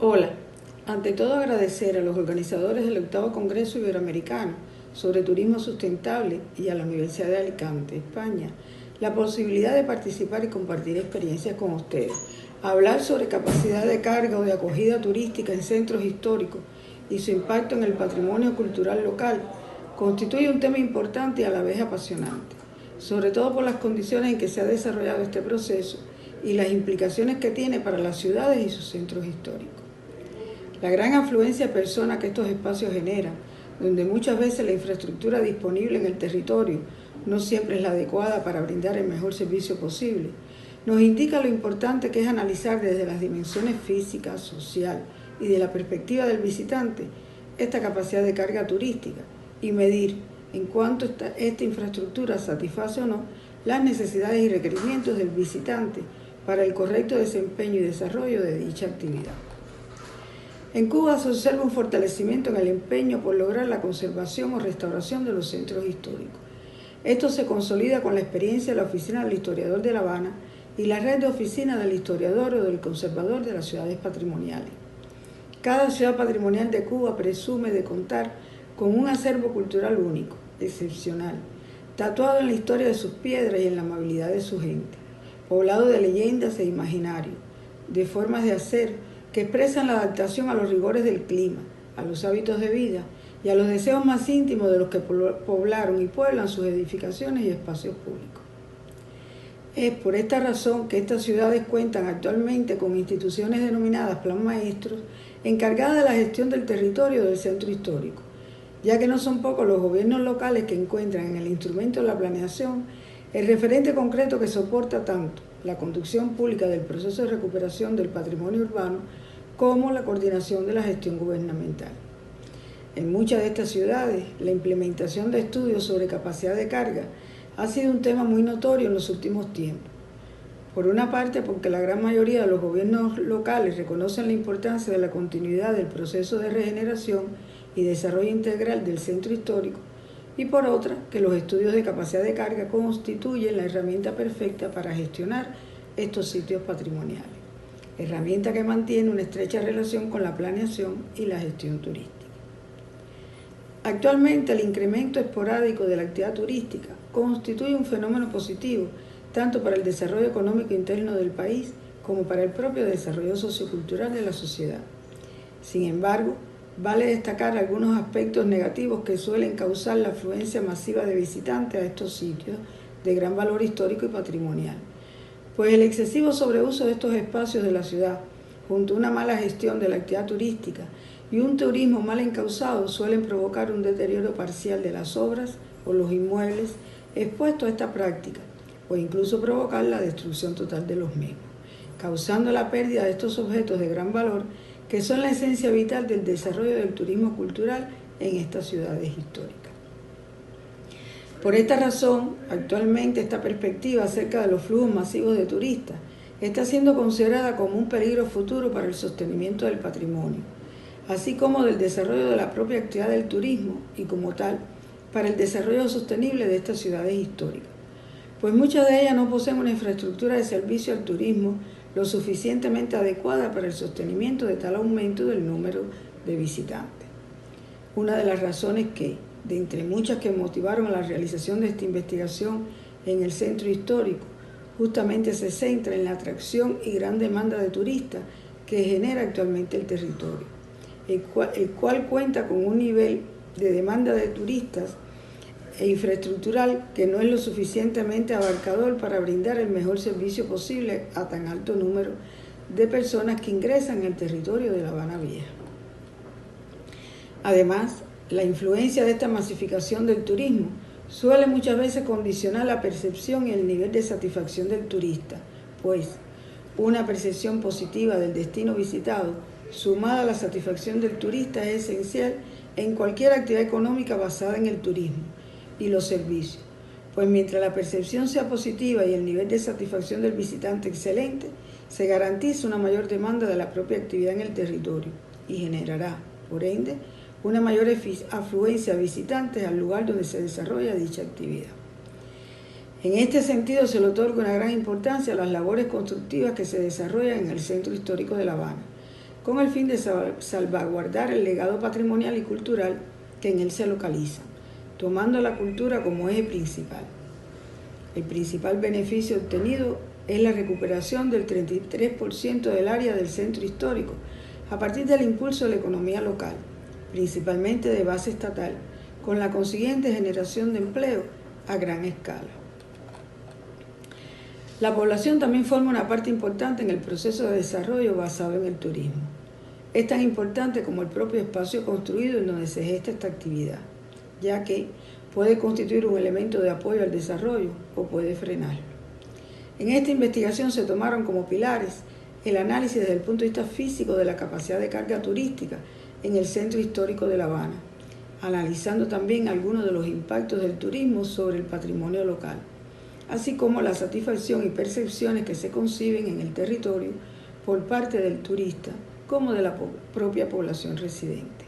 Hola, ante todo agradecer a los organizadores del 8º Congreso Iberoamericano sobre Turismo Sustentable y a la Universidad de Alicante, España, la posibilidad de participar y compartir experiencias con ustedes. Hablar sobre capacidad de carga o de acogida turística en centros históricos y su impacto en el patrimonio cultural local constituye un tema importante y a la vez apasionante, sobre todo por las condiciones en que se ha desarrollado este proceso y las implicaciones que tiene para las ciudades y sus centros históricos. La gran afluencia de personas que estos espacios generan, donde muchas veces la infraestructura disponible en el territorio no siempre es la adecuada para brindar el mejor servicio posible, nos indica lo importante que es analizar desde las dimensiones física, social y de la perspectiva del visitante esta capacidad de carga turística y medir en cuánto esta infraestructura satisface o no las necesidades y requerimientos del visitante para el correcto desempeño y desarrollo de dicha actividad. En Cuba se observa un fortalecimiento en el empeño por lograr la conservación o restauración de los centros históricos. Esto se consolida con la experiencia de la Oficina del Historiador de La Habana y la red de oficinas del historiador o del conservador de las ciudades patrimoniales. Cada ciudad patrimonial de Cuba presume de contar con un acervo cultural único, excepcional, tatuado en la historia de sus piedras y en la amabilidad de su gente, poblado de leyendas e imaginarios, de formas de hacer que expresan la adaptación a los rigores del clima, a los hábitos de vida y a los deseos más íntimos de los que poblaron y pueblan sus edificaciones y espacios públicos. Es por esta razón que estas ciudades cuentan actualmente con instituciones denominadas Plan Maestros, encargadas de la gestión del territorio del centro histórico, ya que no son pocos los gobiernos locales que encuentran en el instrumento de la planeación el referente concreto que soporta tanto la conducción pública del proceso de recuperación del patrimonio urbano como la coordinación de la gestión gubernamental. En muchas de estas ciudades, la implementación de estudios sobre capacidad de carga ha sido un tema muy notorio en los últimos tiempos. Por una parte, porque la gran mayoría de los gobiernos locales reconocen la importancia de la continuidad del proceso de regeneración y desarrollo integral del centro histórico, y por otra, que los estudios de capacidad de carga constituyen la herramienta perfecta para gestionar estos sitios patrimoniales, herramienta que mantiene una estrecha relación con la planeación y la gestión turística. Actualmente, el incremento esporádico de la actividad turística constituye un fenómeno positivo tanto para el desarrollo económico interno del país como para el propio desarrollo sociocultural de la sociedad. Sin embargo, vale destacar algunos aspectos negativos que suelen causar la afluencia masiva de visitantes a estos sitios de gran valor histórico y patrimonial, pues el excesivo sobreuso de estos espacios de la ciudad, junto a una mala gestión de la actividad turística y un turismo mal encauzado, suelen provocar un deterioro parcial de las obras o los inmuebles expuestos a esta práctica, o incluso provocar la destrucción total de los mismos, causando la pérdida de estos objetos de gran valor que son la esencia vital del desarrollo del turismo cultural en estas ciudades históricas. Por esta razón, actualmente esta perspectiva acerca de los flujos masivos de turistas está siendo considerada como un peligro futuro para el sostenimiento del patrimonio, así como del desarrollo de la propia actividad del turismo y como tal, para el desarrollo sostenible de estas ciudades históricas, pues muchas de ellas no poseen una infraestructura de servicio al turismo lo suficientemente adecuada para el sostenimiento de tal aumento del número de visitantes. Una de las razones que, de entre muchas que motivaron a la realización de esta investigación en el centro histórico, justamente se centra en la atracción y gran demanda de turistas que genera actualmente el territorio, el cual cuenta con un nivel de demanda de turistas e infraestructural que no es lo suficientemente abarcador para brindar el mejor servicio posible a tan alto número de personas que ingresan en el territorio de La Habana Vieja. Además, la influencia de esta masificación del turismo suele muchas veces condicionar la percepción y el nivel de satisfacción del turista, pues una percepción positiva del destino visitado, sumada a la satisfacción del turista, es esencial en cualquier actividad económica basada en el turismo y los servicios, pues mientras la percepción sea positiva y el nivel de satisfacción del visitante excelente, se garantiza una mayor demanda de la propia actividad en el territorio y generará, por ende, una mayor afluencia de visitantes al lugar donde se desarrolla dicha actividad. En este sentido, se le otorga una gran importancia a las labores constructivas que se desarrollan en el Centro Histórico de La Habana, con el fin de salvaguardar el legado patrimonial y cultural que en él se localiza, tomando la cultura como eje principal. El principal beneficio obtenido es la recuperación del 33% del área del centro histórico a partir del impulso de la economía local, principalmente de base estatal, con la consiguiente generación de empleo a gran escala. La población también forma una parte importante en el proceso de desarrollo basado en el turismo. Es tan importante como el propio espacio construido en donde se gesta esta actividad, ya que puede constituir un elemento de apoyo al desarrollo o puede frenarlo. En esta investigación se tomaron como pilares el análisis desde el punto de vista físico de la capacidad de carga turística en el centro histórico de La Habana, analizando también algunos de los impactos del turismo sobre el patrimonio local, así como la satisfacción y percepciones que se conciben en el territorio por parte del turista como de la propia población residente.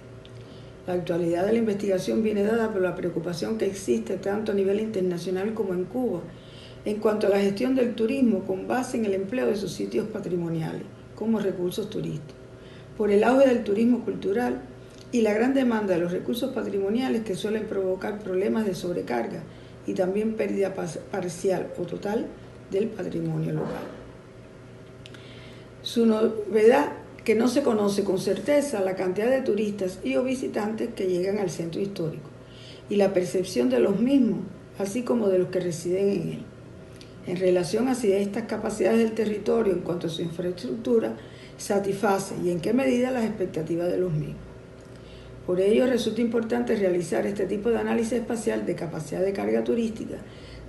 La actualidad de la investigación viene dada por la preocupación que existe tanto a nivel internacional como en Cuba en cuanto a la gestión del turismo con base en el empleo de sus sitios patrimoniales como recursos turísticos, por el auge del turismo cultural y la gran demanda de los recursos patrimoniales que suelen provocar problemas de sobrecarga y también pérdida parcial o total del patrimonio local. Su novedad que no se conoce con certeza la cantidad de turistas y o visitantes que llegan al centro histórico y la percepción de los mismos, así como de los que residen en él, en relación a si estas capacidades del territorio en cuanto a su infraestructura satisface y en qué medida las expectativas de los mismos. Por ello resulta importante realizar este tipo de análisis espacial de capacidad de carga turística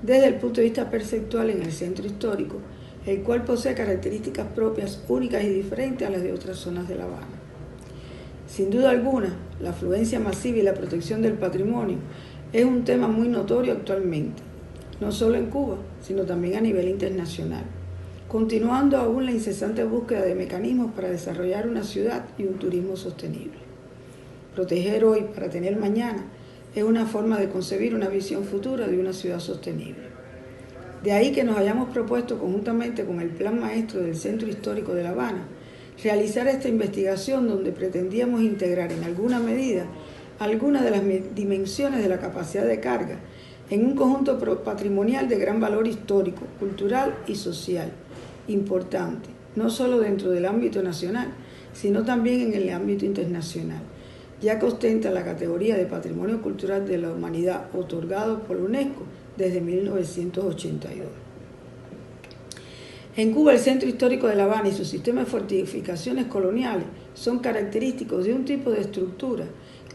desde el punto de vista perceptual en el centro histórico, el cual posee características propias, únicas y diferentes a las de otras zonas de La Habana. Sin duda alguna, la afluencia masiva y la protección del patrimonio es un tema muy notorio actualmente, no solo en Cuba, sino también a nivel internacional, continuando aún la incesante búsqueda de mecanismos para desarrollar una ciudad y un turismo sostenible. Proteger hoy para tener mañana es una forma de concebir una visión futura de una ciudad sostenible. De ahí que nos hayamos propuesto conjuntamente con el Plan Maestro del Centro Histórico de La Habana realizar esta investigación donde pretendíamos integrar en alguna medida algunas de las dimensiones de la capacidad de carga en un conjunto patrimonial de gran valor histórico, cultural y social, importante, no solo dentro del ámbito nacional, sino también en el ámbito internacional, ya que ostenta la categoría de Patrimonio Cultural de la Humanidad otorgado por la UNESCO desde 1982. En Cuba, el Centro Histórico de La Habana y su sistema de fortificaciones coloniales son característicos de un tipo de estructura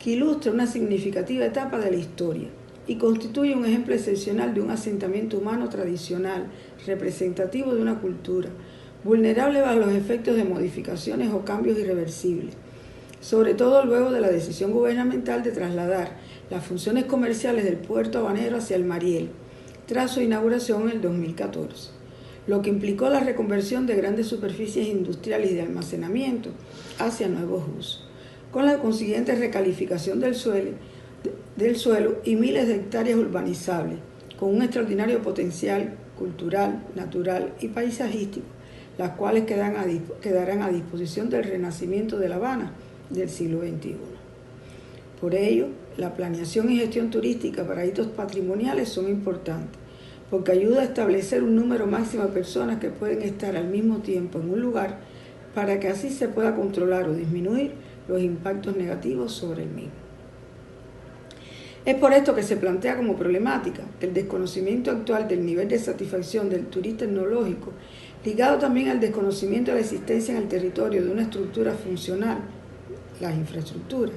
que ilustra una significativa etapa de la historia y constituye un ejemplo excepcional de un asentamiento humano tradicional, representativo de una cultura, vulnerable a los efectos de modificaciones o cambios irreversibles, sobre todo luego de la decisión gubernamental de trasladar las funciones comerciales del puerto habanero hacia el Mariel, tras su inauguración en el 2014, lo que implicó la reconversión de grandes superficies industriales y de almacenamiento hacia nuevos usos, con la consiguiente recalificación del suelo y miles de hectáreas urbanizables, con un extraordinario potencial cultural, natural y paisajístico, las cuales quedarán a disposición del renacimiento de La Habana del siglo XXI. Por ello, la planeación y gestión turística para hitos patrimoniales son importantes, porque ayuda a establecer un número máximo de personas que pueden estar al mismo tiempo en un lugar para que así se pueda controlar o disminuir los impactos negativos sobre el mismo. Es por esto que se plantea como problemática el desconocimiento actual del nivel de satisfacción del turista etnológico, ligado también al desconocimiento de la existencia en el territorio de una estructura funcional, las infraestructuras,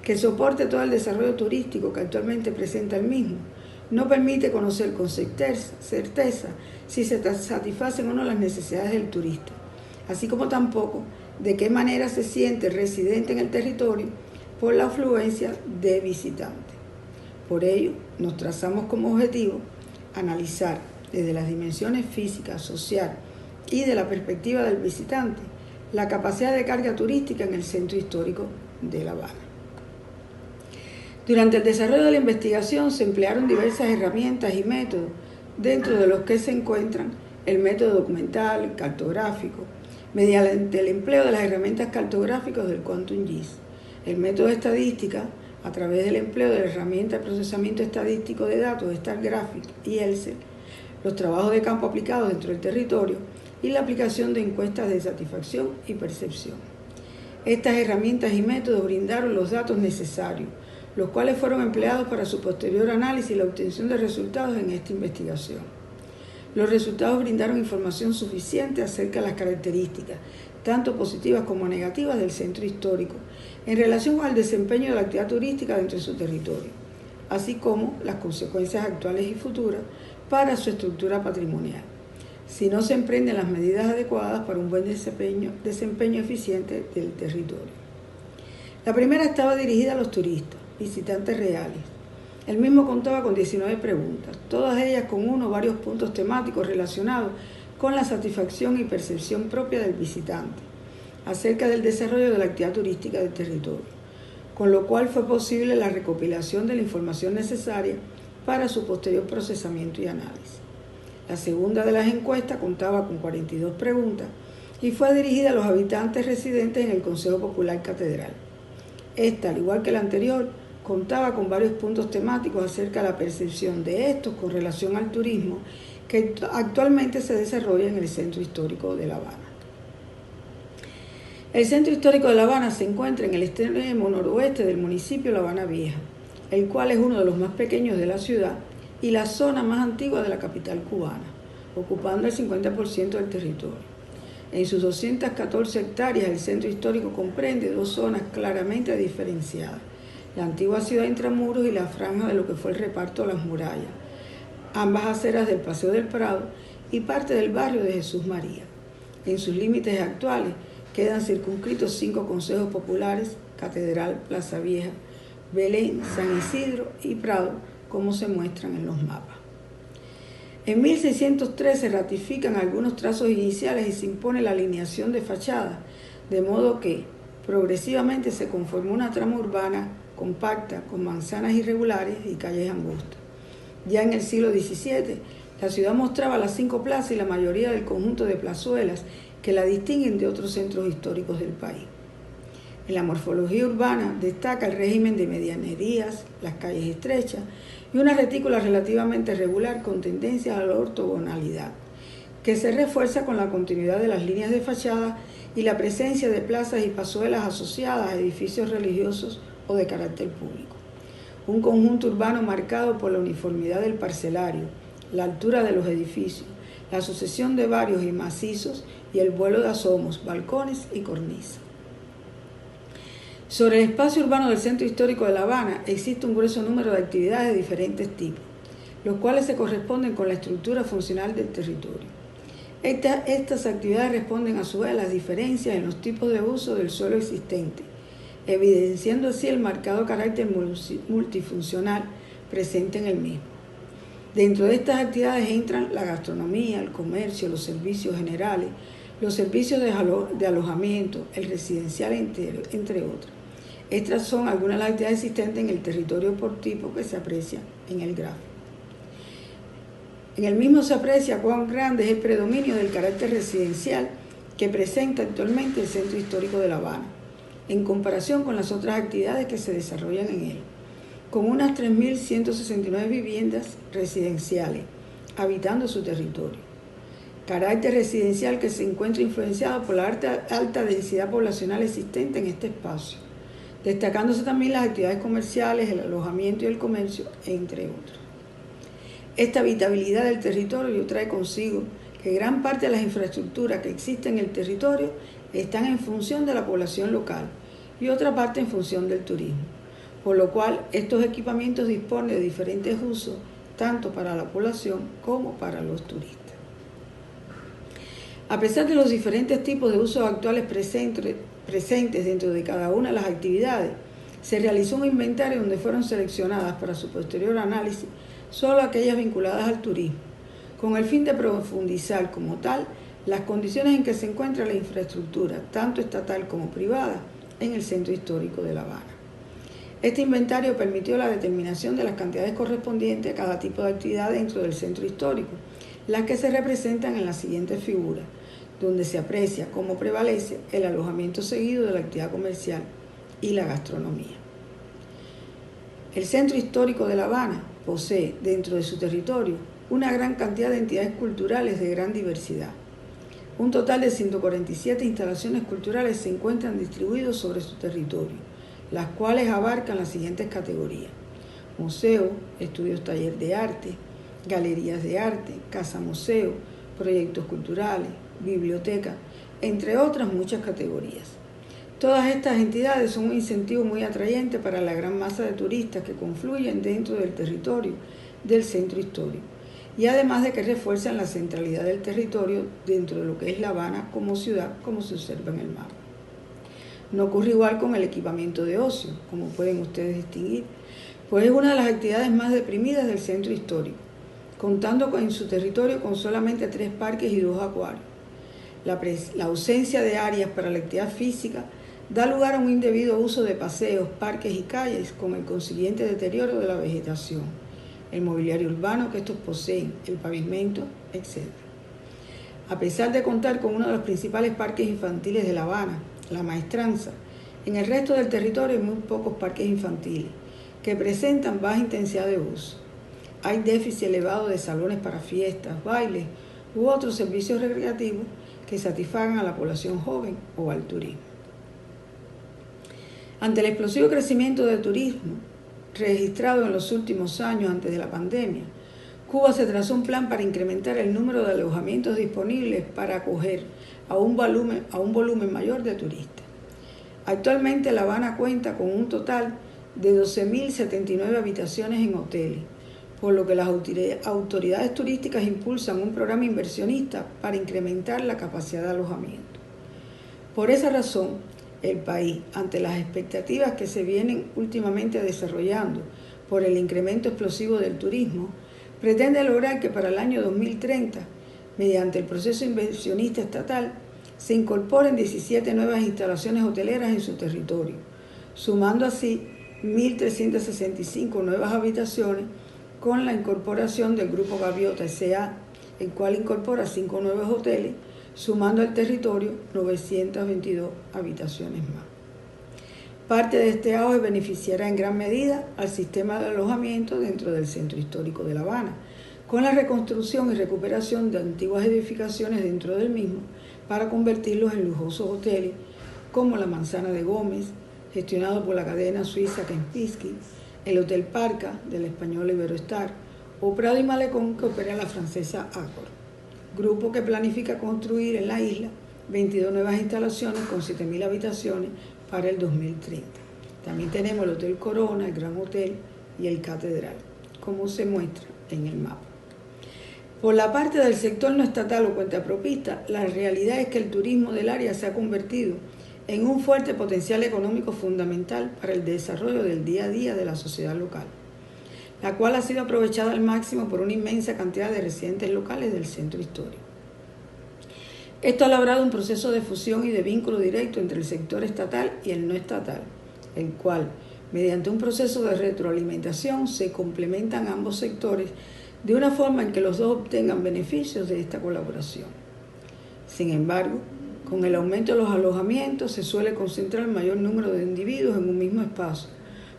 que soporte todo el desarrollo turístico que actualmente presenta el mismo, no permite conocer con certeza si se satisfacen o no las necesidades del turista, así como tampoco de qué manera se siente residente en el territorio por la afluencia de visitantes. Por ello, nos trazamos como objetivo analizar desde las dimensiones físicas, social y de la perspectiva del visitante la capacidad de carga turística en el centro histórico de La Habana. Durante el desarrollo de la investigación se emplearon diversas herramientas y métodos, dentro de los que se encuentran el método documental, cartográfico, mediante el empleo de las herramientas cartográficas del Quantum GIS. El método de estadística, a través del empleo de la herramienta de procesamiento estadístico de datos StarGraphic y ELSE, los trabajos de campo aplicados dentro del territorio y la aplicación de encuestas de satisfacción y percepción. Estas herramientas y métodos brindaron los datos necesarios, los cuales fueron empleados para su posterior análisis y la obtención de resultados en esta investigación. Los resultados brindaron información suficiente acerca de las características, tanto positivas como negativas, del centro histórico, en relación al desempeño de la actividad turística dentro de su territorio, así como las consecuencias actuales y futuras para su estructura patrimonial, si no se emprenden las medidas adecuadas para un buen desempeño eficiente del territorio. La primera estaba dirigida a los turistas, visitantes reales. El mismo contaba con 19 preguntas, todas ellas con uno o varios puntos temáticos relacionados con la satisfacción y percepción propia del visitante acerca del desarrollo de la actividad turística del territorio, con lo cual fue posible la recopilación de la información necesaria para su posterior procesamiento y análisis. La segunda de las encuestas contaba con 42 preguntas y fue dirigida a los habitantes residentes en el Consejo Popular Catedral. Esta, al igual que la anterior, contaba con varios puntos temáticos acerca de la percepción de estos con relación al turismo que actualmente se desarrolla en el Centro Histórico de La Habana. El Centro Histórico de La Habana se encuentra en el extremo noroeste del municipio de La Habana Vieja, el cual es uno de los más pequeños de la ciudad y la zona más antigua de la capital cubana, ocupando el 50% del territorio. En sus 214 hectáreas, el centro histórico comprende dos zonas claramente diferenciadas: la antigua ciudad intramuros y la franja de lo que fue el reparto de las murallas, ambas aceras del Paseo del Prado y parte del barrio de Jesús María. En sus límites actuales quedan circunscritos 5 consejos populares: Catedral, Plaza Vieja, Belén, San Isidro y Prado, como se muestran en los mapas. En 1603 se ratifican algunos trazos iniciales y se impone la alineación de fachadas, de modo que progresivamente se conformó una trama urbana compacta, con manzanas irregulares y calles angostas. Ya en el siglo XVII, la ciudad mostraba las 5 plazas y la mayoría del conjunto de plazuelas que la distinguen de otros centros históricos del país. En la morfología urbana destaca el régimen de medianerías, las calles estrechas y una retícula relativamente regular con tendencia a la ortogonalidad, que se refuerza con la continuidad de las líneas de fachada y la presencia de plazas y plazuelas asociadas a edificios religiosos o de carácter público. Un conjunto urbano marcado por la uniformidad del parcelario, la altura de los edificios, la sucesión de barrios y macizos y el vuelo de asomos, balcones y cornisas. Sobre el espacio urbano del Centro Histórico de La Habana existe un grueso número de actividades de diferentes tipos, los cuales se corresponden con la estructura funcional del territorio. Estas actividades responden a su vez a las diferencias en los tipos de uso del suelo existente, evidenciando así el marcado carácter multifuncional presente en el mismo. Dentro de estas actividades entran la gastronomía, el comercio, los servicios generales, los servicios de alojamiento, el residencial, entre otros. Estas son algunas de las actividades existentes en el territorio por tipo que se aprecia en el gráfico. En el mismo se aprecia cuán grande es el predominio del carácter residencial que presenta actualmente el Centro Histórico de La Habana, en comparación con las otras actividades que se desarrollan en él, con unas 3.169 viviendas residenciales habitando su territorio. Carácter residencial que se encuentra influenciado por la alta densidad poblacional existente en este espacio, destacándose también las actividades comerciales, el alojamiento y el comercio, entre otros. Esta habitabilidad del territorio trae consigo que gran parte de las infraestructuras que existen en el territorio están en función de la población local y otra parte en función del turismo, por lo cual estos equipamientos disponen de diferentes usos tanto para la población como para los turistas. A pesar de los diferentes tipos de usos actuales presentes dentro de cada una de las actividades, se realizó un inventario donde fueron seleccionadas para su posterior análisis solo aquellas vinculadas al turismo, con el fin de profundizar como tal las condiciones en que se encuentra la infraestructura, tanto estatal como privada, en el Centro Histórico de La Habana. Este inventario permitió la determinación de las cantidades correspondientes a cada tipo de actividad dentro del centro histórico, las que se representan en la siguiente figura, donde se aprecia cómo prevalece el alojamiento seguido de la actividad comercial y la gastronomía. El Centro Histórico de La Habana posee dentro de su territorio una gran cantidad de entidades culturales de gran diversidad. Un total de 147 instalaciones culturales se encuentran distribuidos sobre su territorio, las cuales abarcan las siguientes categorías: museo, estudios taller de arte, galerías de arte, casa museo, proyectos culturales, biblioteca, entre otras muchas categorías. Todas estas entidades son un incentivo muy atrayente para la gran masa de turistas que confluyen dentro del territorio del centro histórico, y además de que refuerzan la centralidad del territorio dentro de lo que es La Habana como ciudad, como se observa en el mapa. No ocurre igual con el equipamiento de ocio, como pueden ustedes distinguir, pues es una de las actividades más deprimidas del centro histórico, contando en su territorio con solamente 3 parques y 2 acuarios. La ausencia de áreas para la actividad física da lugar a un indebido uso de paseos, parques y calles, con el consiguiente deterioro de la vegetación, el mobiliario urbano que estos poseen, el pavimento, etc. A pesar de contar con uno de los principales parques infantiles de La Habana, La Maestranza, en el resto del territorio hay muy pocos parques infantiles que presentan baja intensidad de uso. Hay déficit elevado de salones para fiestas, bailes u otros servicios recreativos que satisfagan a la población joven o al turismo. Ante el explosivo crecimiento del turismo registrado en los últimos años antes de la pandemia, Cuba se trazó un plan para incrementar el número de alojamientos disponibles para acoger a un volumen mayor de turistas. Actualmente La Habana cuenta con un total de 12.079 habitaciones en hoteles, por lo que las autoridades turísticas impulsan un programa inversionista para incrementar la capacidad de alojamiento. Por esa razón, el país, ante las expectativas que se vienen últimamente desarrollando por el incremento explosivo del turismo, pretende lograr que para el año 2030, mediante el proceso inversionista estatal, se incorporen 17 nuevas instalaciones hoteleras en su territorio, sumando así 1.365 nuevas habitaciones con la incorporación del Grupo Gaviota S.A., el cual incorpora 5 nuevos hoteles, sumando al territorio 922 habitaciones más. Parte de este auge beneficiará en gran medida al sistema de alojamiento dentro del centro histórico de La Habana, con la reconstrucción y recuperación de antiguas edificaciones dentro del mismo para convertirlos en lujosos hoteles como la Manzana de Gómez, gestionado por la cadena suiza Kempinski, el Hotel Parca del español Iberoestar, o Prado y Malecón que opera la francesa Accor, grupo que planifica construir en la isla 22 nuevas instalaciones con 7.000 habitaciones para el 2030. También tenemos el Hotel Corona, el Gran Hotel y el Catedral, como se muestra en el mapa. Por la parte del sector no estatal o cuentapropista, la realidad es que el turismo del área se ha convertido en un fuerte potencial económico fundamental para el desarrollo del día a día de la sociedad local, la cual ha sido aprovechada al máximo por una inmensa cantidad de residentes locales del centro histórico. Esto ha logrado un proceso de fusión y de vínculo directo entre el sector estatal y el no estatal, el cual, mediante un proceso de retroalimentación, se complementan ambos sectores de una forma en que los dos obtengan beneficios de esta colaboración. Sin embargo, con el aumento de los alojamientos se suele concentrar el mayor número de individuos en un mismo espacio,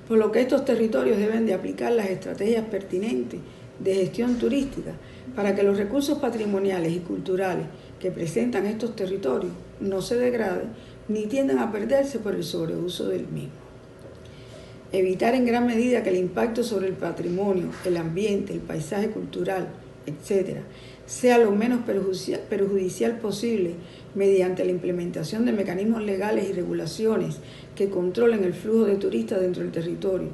por lo que estos territorios deben de aplicar las estrategias pertinentes de gestión turística para que los recursos patrimoniales y culturales que presentan estos territorios no se degraden ni tiendan a perderse por el sobreuso del mismo. Evitar en gran medida que el impacto sobre el patrimonio, el ambiente, el paisaje cultural, etc., sea lo menos perjudicial posible mediante la implementación de mecanismos legales y regulaciones que controlen el flujo de turistas dentro del territorio,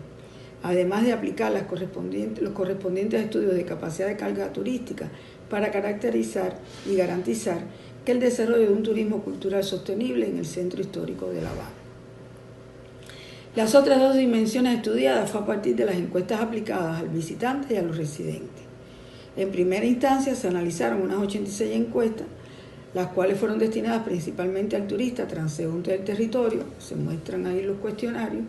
además de aplicar los correspondientes estudios de capacidad de carga turística para caracterizar y garantizar que el desarrollo de un turismo cultural sostenible en el centro histórico de La Habana. Las otras dos dimensiones estudiadas fue a partir de las encuestas aplicadas al visitante y a los residentes. En primera instancia se analizaron unas 86 encuestas, las cuales fueron destinadas principalmente al turista transeúnte del territorio, se muestran ahí los cuestionarios.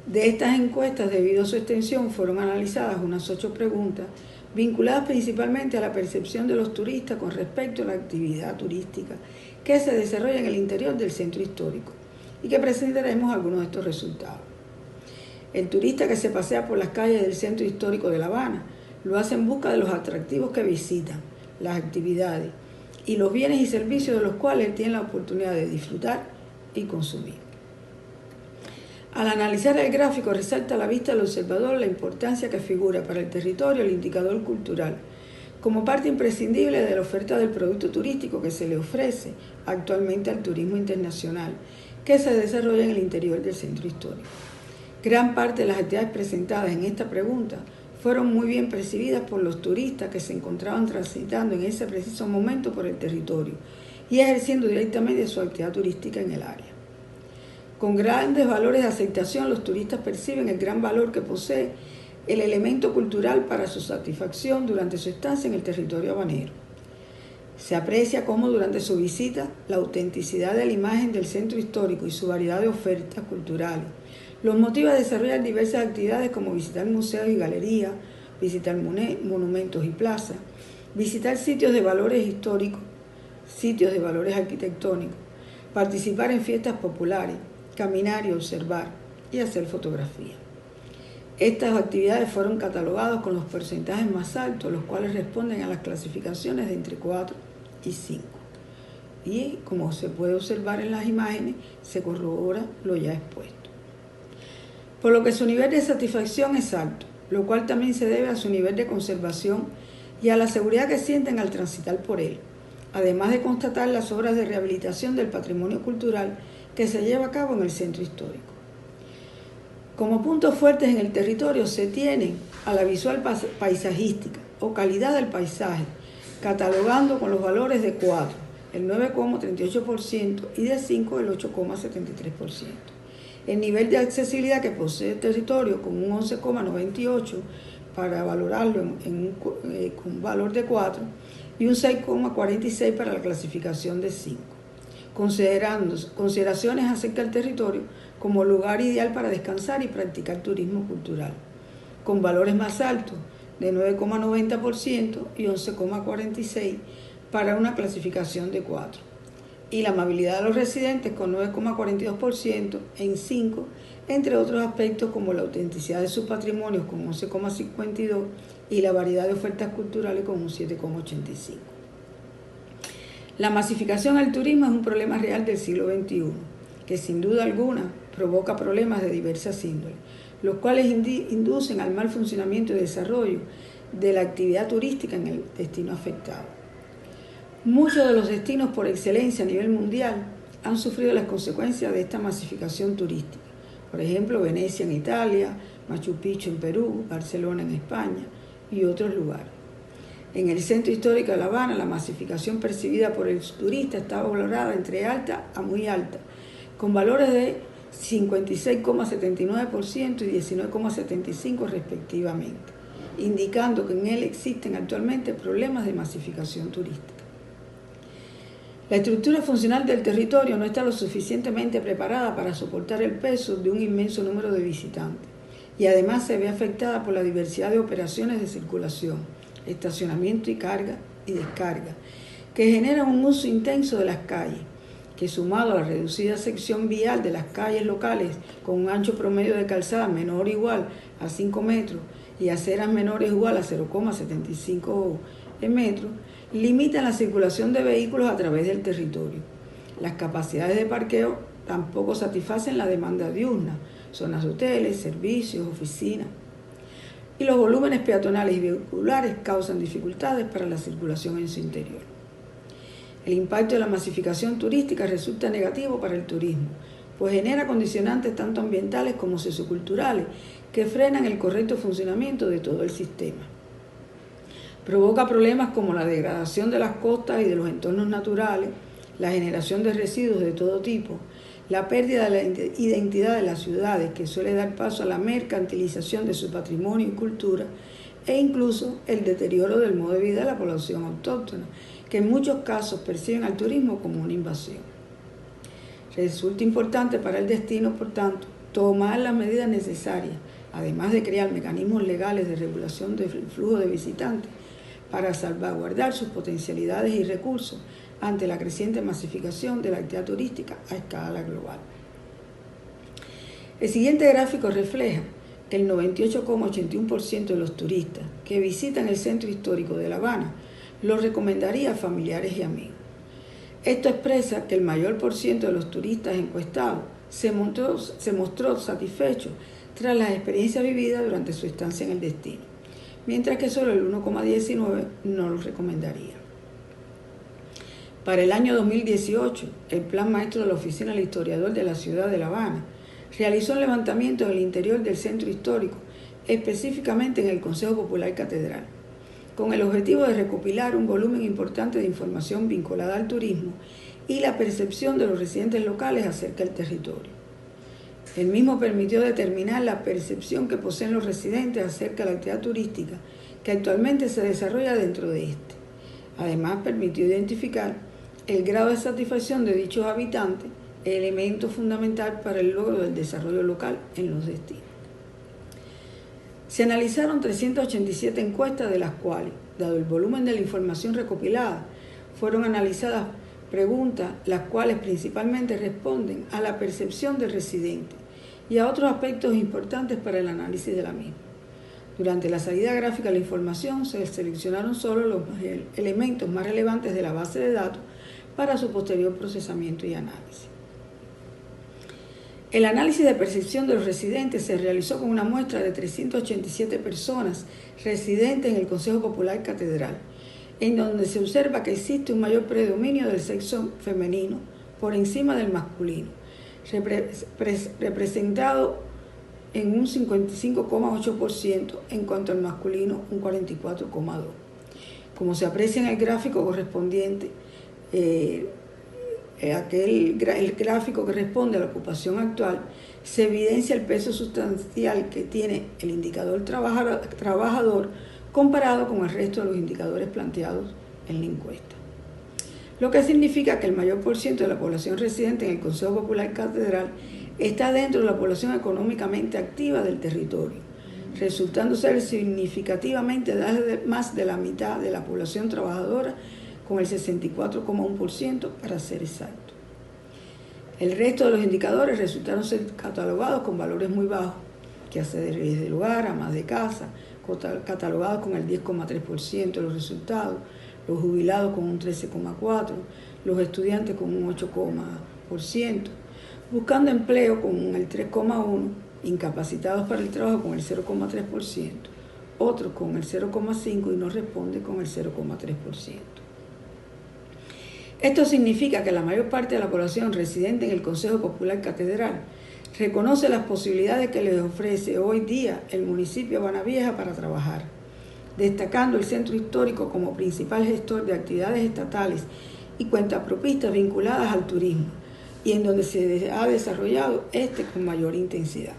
De estas encuestas, debido a su extensión, fueron analizadas unas 8 preguntas vinculadas principalmente a la percepción de los turistas con respecto a la actividad turística que se desarrolla en el interior del centro histórico, y que presentaremos algunos de estos resultados. El turista que se pasea por las calles del centro histórico de La Habana lo hace en busca de los atractivos que visitan, las actividades y los bienes y servicios de los cuales tiene la oportunidad de disfrutar y consumir. Al analizar el gráfico, resalta a la vista del observador la importancia que figura para el territorio el indicador cultural, como parte imprescindible de la oferta del producto turístico que se le ofrece actualmente al turismo internacional que se desarrolla en el interior del centro histórico. Gran parte de las actividades presentadas en esta pregunta fueron muy bien percibidas por los turistas que se encontraban transitando en ese preciso momento por el territorio y ejerciendo directamente su actividad turística en el área. Con grandes valores de aceptación, los turistas perciben el gran valor que posee el elemento cultural para su satisfacción durante su estancia en el territorio habanero. Se aprecia cómo durante su visita la autenticidad de la imagen del centro histórico y su variedad de ofertas culturales los motiva a desarrollar diversas actividades como visitar museos y galerías, visitar monumentos y plazas, visitar sitios de valores históricos, sitios de valores arquitectónicos, participar en fiestas populares, caminar y observar y hacer fotografía. Estas actividades fueron catalogadas con los porcentajes más altos, los cuales responden a las clasificaciones de entre 4 y 5. Y como se puede observar en las imágenes, se corrobora lo ya expuesto. Por lo que su nivel de satisfacción es alto, lo cual también se debe a su nivel de conservación y a la seguridad que sienten al transitar por él, además de constatar las obras de rehabilitación del patrimonio cultural que se lleva a cabo en el centro histórico. Como puntos fuertes en el territorio se tienen a la visual paisajística o calidad del paisaje, catalogando con los valores de 4, el 9,38% y de 5, el 8,73%. El nivel de accesibilidad que posee el territorio con un 11,98 para valorarlo con un valor de 4 y un 6,46 para la clasificación de 5. Consideraciones acerca del territorio como lugar ideal para descansar y practicar turismo cultural, con valores más altos de 9,90% y 11,46 para una clasificación de 4. Y la amabilidad de los residentes con 9,42% en 5, entre otros aspectos como la autenticidad de sus patrimonios con 11,52 y la variedad de ofertas culturales con un 7,85. La masificación al turismo es un problema real del siglo XXI, que sin duda alguna provoca problemas de diversas índoles, los cuales inducen al mal funcionamiento y desarrollo de la actividad turística en el destino afectado. Muchos de los destinos por excelencia a nivel mundial han sufrido las consecuencias de esta masificación turística. Por ejemplo, Venecia en Italia, Machu Picchu en Perú, Barcelona en España y otros lugares. En el centro histórico de La Habana, la masificación percibida por el turista estaba valorada entre alta a muy alta, con valores de 56,79% y 19,75% respectivamente, indicando que en él existen actualmente problemas de masificación turística. La estructura funcional del territorio no está lo suficientemente preparada para soportar el peso de un inmenso número de visitantes y además se ve afectada por la diversidad de operaciones de circulación, estacionamiento y carga y descarga, que generan un uso intenso de las calles, que sumado a la reducida sección vial de las calles locales con un ancho promedio de calzada menor o igual a 5 metros y aceras menores o igual a 0,75 metros, limitan la circulación de vehículos a través del territorio. Las capacidades de parqueo tampoco satisfacen la demanda diurna, zonas de hoteles, servicios, oficinas. Y los volúmenes peatonales y vehiculares causan dificultades para la circulación en su interior. El impacto de la masificación turística resulta negativo para el turismo, pues genera condicionantes tanto ambientales como socioculturales que frenan el correcto funcionamiento de todo el sistema. Provoca problemas como la degradación de las costas y de los entornos naturales, la generación de residuos de todo tipo, la pérdida de la identidad de las ciudades, que suele dar paso a la mercantilización de su patrimonio y cultura, e incluso el deterioro del modo de vida de la población autóctona, que en muchos casos perciben al turismo como una invasión. Resulta importante para el destino, por tanto, tomar las medidas necesarias además de crear mecanismos legales de regulación del flujo de visitantes para salvaguardar sus potencialidades y recursos ante la creciente masificación de la actividad turística a escala global. El siguiente gráfico refleja que el 98,81% de los turistas que visitan el centro histórico de La Habana lo recomendaría a familiares y amigos. Esto expresa que el mayor por ciento de los turistas encuestados se mostró satisfecho tras las experiencias vividas durante su estancia en el destino, mientras que solo el 1,19% no lo recomendaría. Para el año 2018, el Plan Maestro de la Oficina del Historiador de la Ciudad de La Habana realizó un levantamiento en el interior del centro histórico, específicamente en el Consejo Popular Catedral, con el objetivo de recopilar un volumen importante de información vinculada al turismo y la percepción de los residentes locales acerca del territorio. El mismo permitió determinar la percepción que poseen los residentes acerca de la actividad turística que actualmente se desarrolla dentro de este. Además, permitió identificar el grado de satisfacción de dichos habitantes, elemento fundamental para el logro del desarrollo local en los destinos. Se analizaron 387 encuestas, de las cuales, dado el volumen de la información recopilada, fueron analizadas preguntas las cuales principalmente responden a la percepción del residente y a otros aspectos importantes para el análisis de la misma. Durante la salida gráfica de la información se seleccionaron solo los elementos más relevantes de la base de datos para su posterior procesamiento y análisis. El análisis de percepción de los residentes se realizó con una muestra de 387 personas residentes en el Consejo Popular Catedral, en donde se observa que existe un mayor predominio del sexo femenino por encima del masculino, representado en un 55,8%, en cuanto al masculino un 44,2%. Como se aprecia en el gráfico correspondiente, el gráfico que responde a la ocupación actual, se evidencia el peso sustancial que tiene el indicador trabajador comparado con el resto de los indicadores planteados en la encuesta. Lo que significa que el mayor por ciento de la población residente en el Consejo Popular Catedral está dentro de la población económicamente activa del territorio, resultando ser significativamente más de la mitad de la población trabajadora, con el 64,1% para ser exacto. El resto de los indicadores resultaron ser catalogados con valores muy bajos, que hace de reyes del hogar, amas de casa, catalogados con el 10,3% de los resultados, los jubilados con un 13,4%, los estudiantes con un 8%, buscando empleo con el 3,1%, incapacitados para el trabajo con el 0,3%, otros con el 0,5% y no responde con el 0,3%. Esto significa que la mayor parte de la población residente en el Consejo Popular Catedral reconoce las posibilidades que les ofrece hoy día el municipio de Habana Vieja para trabajar, destacando el centro histórico como principal gestor de actividades estatales y cuentapropistas vinculadas al turismo, y en donde se ha desarrollado con mayor intensidad.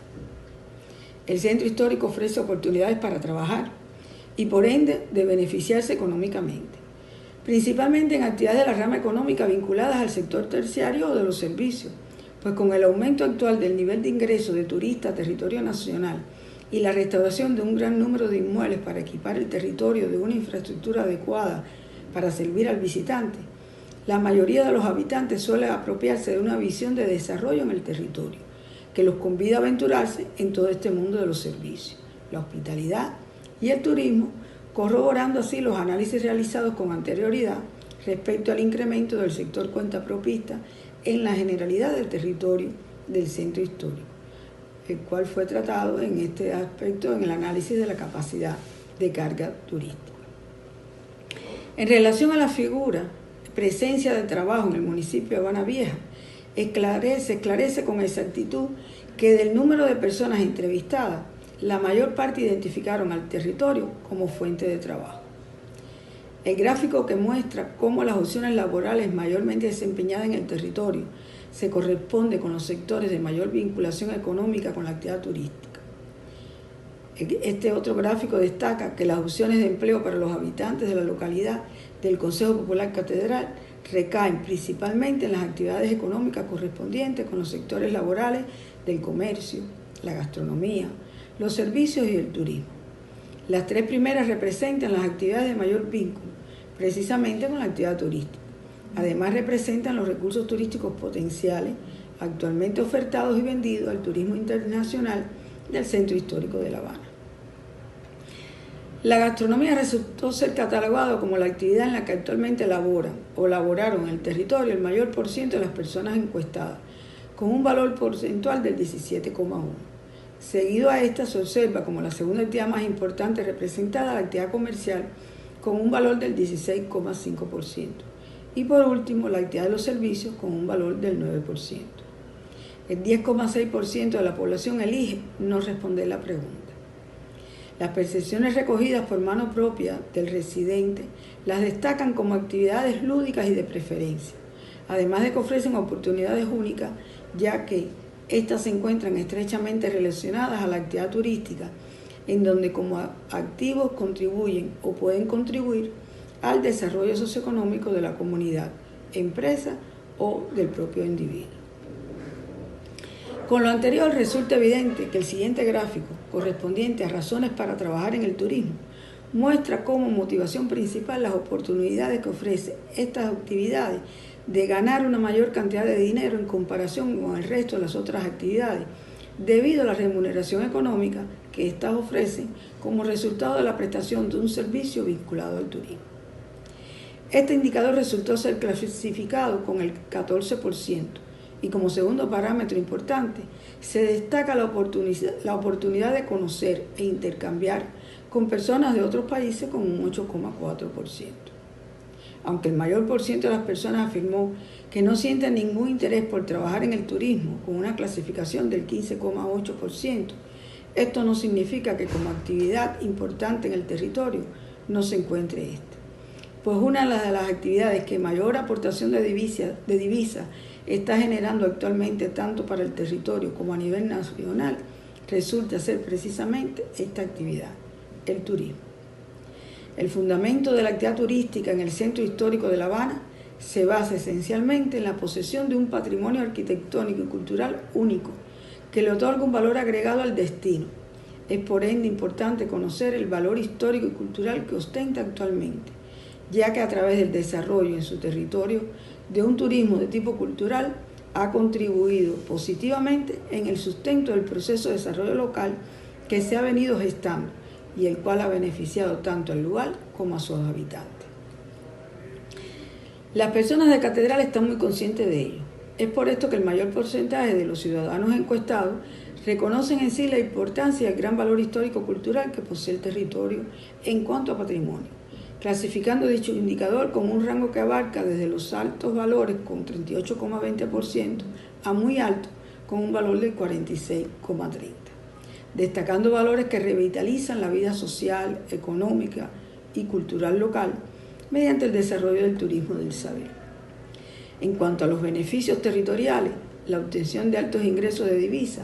El centro histórico ofrece oportunidades para trabajar y por ende de beneficiarse económicamente, principalmente en actividades de la rama económica vinculadas al sector terciario o de los servicios, pues con el aumento actual del nivel de ingreso de turistas a territorio nacional y la restauración de un gran número de inmuebles para equipar el territorio de una infraestructura adecuada para servir al visitante, la mayoría de los habitantes suele apropiarse de una visión de desarrollo en el territorio, que los convida a aventurarse en todo este mundo de los servicios, la hospitalidad y el turismo, corroborando así los análisis realizados con anterioridad respecto al incremento del sector cuentapropista en la generalidad del territorio del centro histórico, el cual fue tratado en este aspecto en el análisis de la capacidad de carga turística. En relación a la figura presencia de trabajo en el municipio de Habana Vieja, se esclarece con exactitud que del número de personas entrevistadas, la mayor parte identificaron al territorio como fuente de trabajo. El gráfico que muestra cómo las opciones laborales mayormente desempeñadas en el territorio se corresponde con los sectores de mayor vinculación económica con la actividad turística. Este otro gráfico destaca que las opciones de empleo para los habitantes de la localidad del Consejo Popular Catedral recaen principalmente en las actividades económicas correspondientes con los sectores laborales del comercio, la gastronomía, los servicios y el turismo. Las tres primeras representan las actividades de mayor vínculo, precisamente con la actividad turística. Además representan los recursos turísticos potenciales actualmente ofertados y vendidos al turismo internacional del Centro Histórico de La Habana. La gastronomía resultó ser catalogada como la actividad en la que actualmente laboran o laboraron en el territorio el mayor por ciento de las personas encuestadas, con un valor porcentual del 17,1%. Seguido a esta se observa como la segunda actividad más importante representada la actividad comercial, con un valor del 16,5%. Y por último, la actividad de los servicios, con un valor del 9%. El 10,6% de la población elige no responder la pregunta. Las percepciones recogidas por mano propia del residente las destacan como actividades lúdicas y de preferencia, además de que ofrecen oportunidades únicas, ya que estas se encuentran estrechamente relacionadas a la actividad turística, en donde como activos contribuyen o pueden contribuir al desarrollo socioeconómico de la comunidad, empresa o del propio individuo. Con lo anterior resulta evidente que el siguiente gráfico, correspondiente a razones para trabajar en el turismo, muestra como motivación principal las oportunidades que ofrece estas actividades de ganar una mayor cantidad de dinero en comparación con el resto de las otras actividades, debido a la remuneración económica que éstas ofrecen como resultado de la prestación de un servicio vinculado al turismo. Este indicador resultó ser clasificado con el 14%. Y como segundo parámetro importante, se destaca la oportunidad de conocer e intercambiar con personas de otros países con un 8,4%. Aunque el mayor por ciento de las personas afirmó que no sienten ningún interés por trabajar en el turismo, con una clasificación del 15,8%, esto no significa que como actividad importante en el territorio no se encuentre esta. Pues una de las actividades que mayor aportación de divisa está generando actualmente tanto para el territorio como a nivel nacional resulta ser precisamente esta actividad, el turismo. El fundamento de la actividad turística en el Centro Histórico de La Habana se basa esencialmente en la posesión de un patrimonio arquitectónico y cultural único que le otorga un valor agregado al destino. Es por ende importante conocer el valor histórico y cultural que ostenta actualmente, ya que a través del desarrollo en su territorio de un turismo de tipo cultural ha contribuido positivamente en el sustento del proceso de desarrollo local que se ha venido gestando y el cual ha beneficiado tanto al lugar como a sus habitantes. Las personas de Catedral están muy conscientes de ello. Es por esto que el mayor porcentaje de los ciudadanos encuestados reconocen en sí la importancia y el gran valor histórico-cultural que posee el territorio en cuanto a patrimonio, clasificando dicho indicador con un rango que abarca desde los altos valores con 38,20% a muy alto con un valor del 46,30%, destacando valores que revitalizan la vida social, económica y cultural local mediante el desarrollo del turismo del saber. En cuanto a los beneficios territoriales, la obtención de altos ingresos de divisa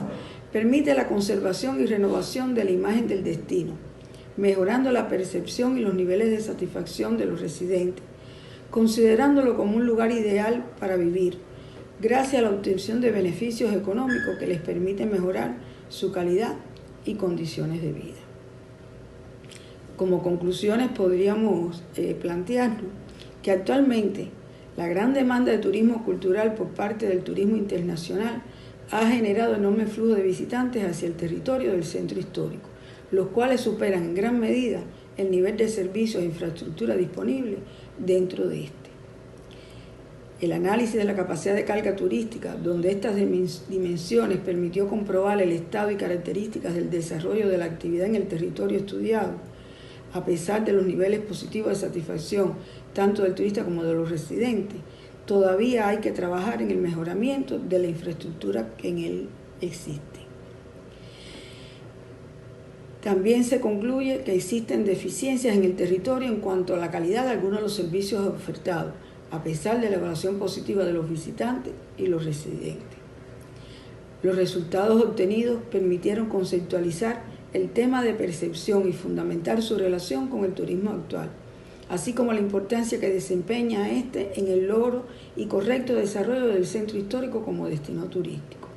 permite la conservación y renovación de la imagen del destino, mejorando la percepción y los niveles de satisfacción de los residentes, considerándolo como un lugar ideal para vivir, gracias a la obtención de beneficios económicos que les permiten mejorar su calidad y condiciones de vida. Como conclusiones podríamos plantearnos que actualmente la gran demanda de turismo cultural por parte del turismo internacional ha generado enorme flujo de visitantes hacia el territorio del centro histórico, los cuales superan en gran medida el nivel de servicios e infraestructura disponible dentro de este. El análisis de la capacidad de carga turística, donde estas dimensiones permitió comprobar el estado y características del desarrollo de la actividad en el territorio estudiado, a pesar de los niveles positivos de satisfacción tanto del turista como de los residentes, todavía hay que trabajar en el mejoramiento de la infraestructura que en él existe. También se concluye que existen deficiencias en el territorio en cuanto a la calidad de algunos de los servicios ofertados, a pesar de la evaluación positiva de los visitantes y los residentes. Los resultados obtenidos permitieron conceptualizar el tema de percepción y fundamentar su relación con el turismo actual, así como la importancia que desempeña este en el logro y correcto desarrollo del centro histórico como destino turístico.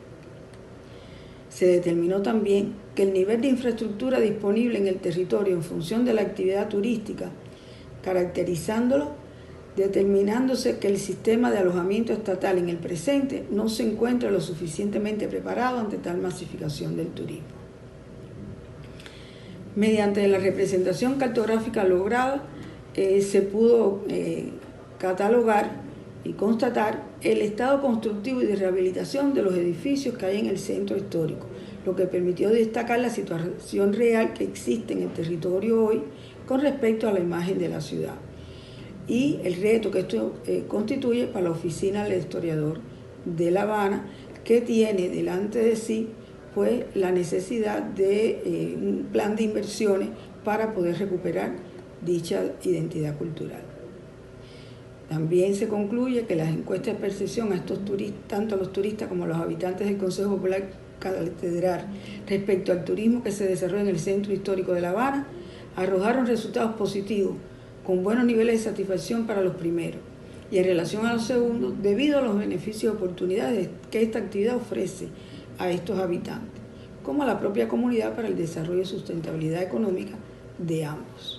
Se determinó también que el nivel de infraestructura disponible en el territorio en función de la actividad turística, determinándose que el sistema de alojamiento estatal en el presente no se encuentra lo suficientemente preparado ante tal masificación del turismo. Mediante la representación cartográfica lograda, se pudo catalogar y constatar el estado constructivo y de rehabilitación de los edificios que hay en el centro histórico, lo que permitió destacar la situación real que existe en el territorio hoy con respecto a la imagen de la ciudad y el reto que esto constituye para la oficina del historiador de La Habana, que tiene delante de sí pues la necesidad de un plan de inversiones para poder recuperar dicha identidad cultural. También se concluye que las encuestas de percepción a estos turistas, tanto a los turistas como a los habitantes del Consejo Popular Catedral respecto al turismo que se desarrolla en el centro histórico de La Habana, arrojaron resultados positivos, con buenos niveles de satisfacción para los primeros, y en relación a los segundos, debido a los beneficios y oportunidades que esta actividad ofrece a estos habitantes, como a la propia comunidad para el desarrollo y sustentabilidad económica de ambos.